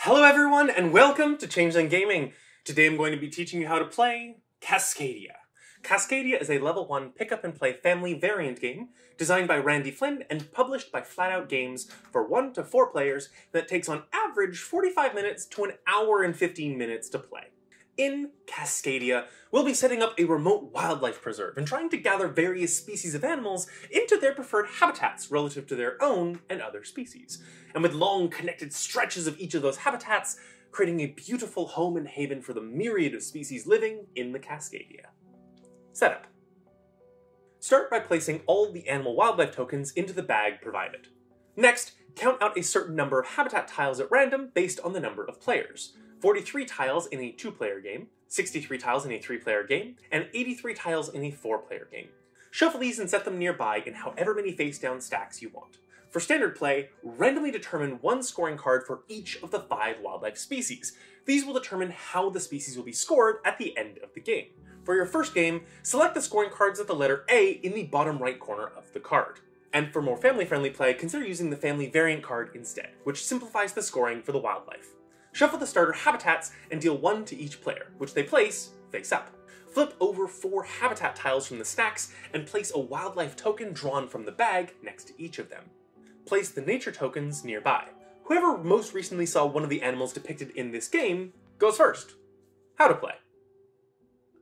Hello everyone and welcome to Changeling Gaming. Today I'm going to be teaching you how to play Cascadia. Cascadia is a level 1 pick-up and play family variant game designed by Randy Flynn and published by Flatout Games for 1 to 4 players that takes on average 45 minutes to an hour and 15 minutes to play. In Cascadia, we'll be setting up a remote wildlife preserve and trying to gather various species of animals into their preferred habitats relative to their own and other species. And with long connected stretches of each of those habitats, creating a beautiful home and haven for the myriad of species living in the Cascadia. Setup. Start by placing all the animal wildlife tokens into the bag provided. Next, count out a certain number of habitat tiles at random based on the number of players. 43 tiles in a 2-player game, 63 tiles in a 3-player game, and 83 tiles in a 4-player game. Shuffle these and set them nearby in however many face-down stacks you want. For standard play, randomly determine one scoring card for each of the 5 wildlife species. These will determine how the species will be scored at the end of the game. For your first game, select the scoring cards at the letter A in the bottom right corner of the card. And for more family-friendly play, consider using the family variant card instead, which simplifies the scoring for the wildlife. Shuffle the starter habitats and deal 1 to each player, which they place face up. Flip over 4 habitat tiles from the stacks and place a wildlife token drawn from the bag next to each of them. Place the nature tokens nearby. Whoever most recently saw one of the animals depicted in this game goes first. How to play.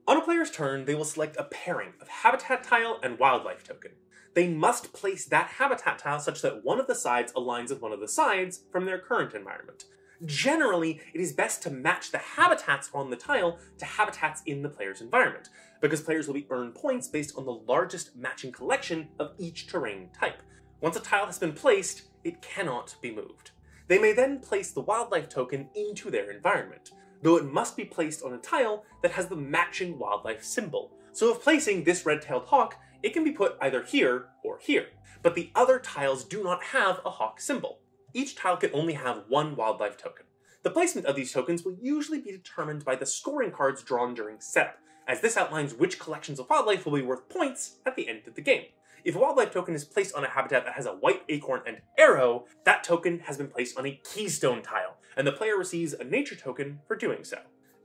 On a player's turn, they will select a pairing of habitat tile and wildlife token. They must place that habitat tile such that one of the sides aligns with one of the sides from their current environment. Generally, it is best to match the habitats on the tile to habitats in the player's environment, because players will be earned points based on the largest matching collection of each terrain type. Once a tile has been placed, it cannot be moved. They may then place the wildlife token into their environment, though it must be placed on a tile that has the matching wildlife symbol. So if placing this red-tailed hawk, it can be put either here or here, but the other tiles do not have a hawk symbol. Each tile can only have 1 wildlife token. The placement of these tokens will usually be determined by the scoring cards drawn during setup, as this outlines which collections of wildlife will be worth points at the end of the game. If a wildlife token is placed on a habitat that has a white acorn and arrow, that token has been placed on a keystone tile, and the player receives a nature token for doing so.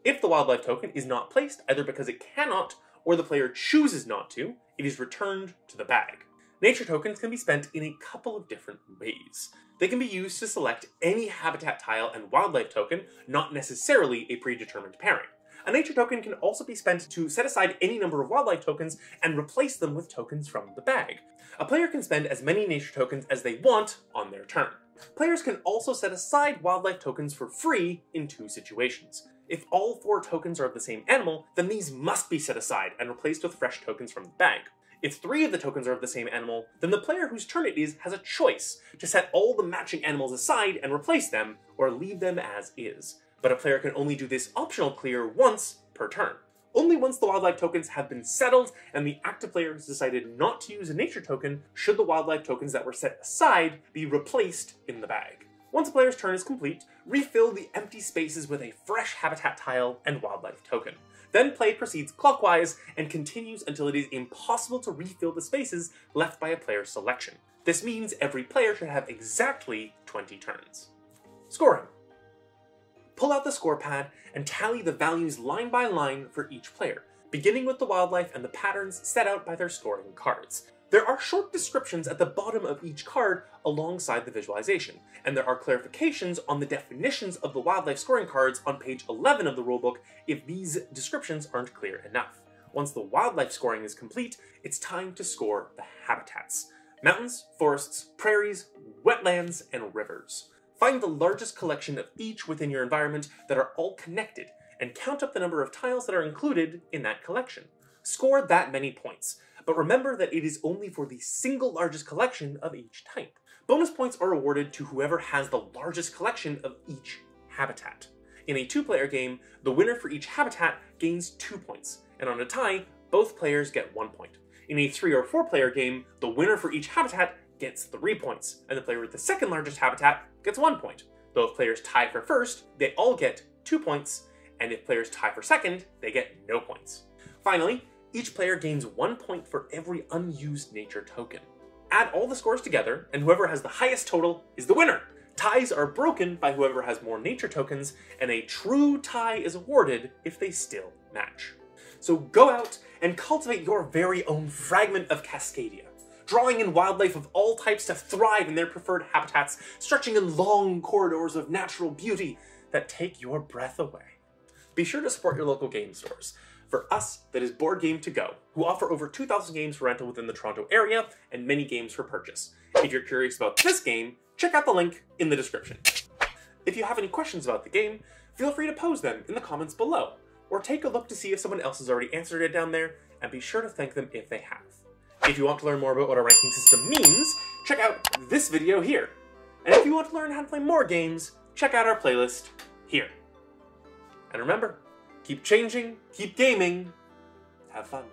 If the wildlife token is not placed, either because it cannot or the player chooses not to, it is returned to the bag. Nature tokens can be spent in a couple of different ways. They can be used to select any habitat tile and wildlife token, not necessarily a predetermined pairing. A nature token can also be spent to set aside any number of wildlife tokens and replace them with tokens from the bag. A player can spend as many nature tokens as they want on their turn. Players can also set aside wildlife tokens for free in 2 situations. If all 4 tokens are of the same animal, then these must be set aside and replaced with fresh tokens from the bag. If 3 of the tokens are of the same animal, then the player whose turn it is has a choice to set all the matching animals aside and replace them, or leave them as is. But a player can only do this optional clear once per turn. Only once the wildlife tokens have been settled and the active player has decided not to use a nature token should the wildlife tokens that were set aside be replaced in the bag. Once a player's turn is complete, refill the empty spaces with a fresh habitat tile and wildlife token. Then play proceeds clockwise and continues until it is impossible to refill the spaces left by a player's selection. This means every player should have exactly 20 turns. Scoring. Pull out the score pad and tally the values line by line for each player, beginning with the wildlife and the patterns set out by their scoring cards. There are short descriptions at the bottom of each card alongside the visualization, and there are clarifications on the definitions of the wildlife scoring cards on page 11 of the rulebook if these descriptions aren't clear enough. Once the wildlife scoring is complete, it's time to score the habitats. Mountains, forests, prairies, wetlands, and rivers. Find the largest collection of each within your environment that are all connected, and count up the number of tiles that are included in that collection. Score that many points, but remember that it is only for the single largest collection of each type. Bonus points are awarded to whoever has the largest collection of each habitat. In a 2-player game, the winner for each habitat gains 2 points, and on a tie, both players get 1 point. In a 3 or 4-player game, the winner for each habitat gets 3 points, and the player with the second largest habitat gets 1 point. Though if players tie for first, they all get 2 points, and if players tie for second, they get no points. Finally, each player gains 1 point for every unused nature token. Add all the scores together, and whoever has the highest total is the winner. Ties are broken by whoever has more nature tokens, and a true tie is awarded if they still match. So go out and cultivate your very own fragment of Cascadia, drawing in wildlife of all types to thrive in their preferred habitats, stretching in long corridors of natural beauty that take your breath away. Be sure to support your local game stores. For us, that is Board Game To Go, who offer over 2,000 games for rental within the Toronto area and many games for purchase. If you're curious about this game, check out the link in the description. If you have any questions about the game, feel free to pose them in the comments below, or take a look to see if someone else has already answered it down there, and be sure to thank them if they have. If you want to learn more about what our ranking system means, check out this video here. And if you want to learn how to play more games, check out our playlist here. And remember, keep changing, keep gaming, have fun.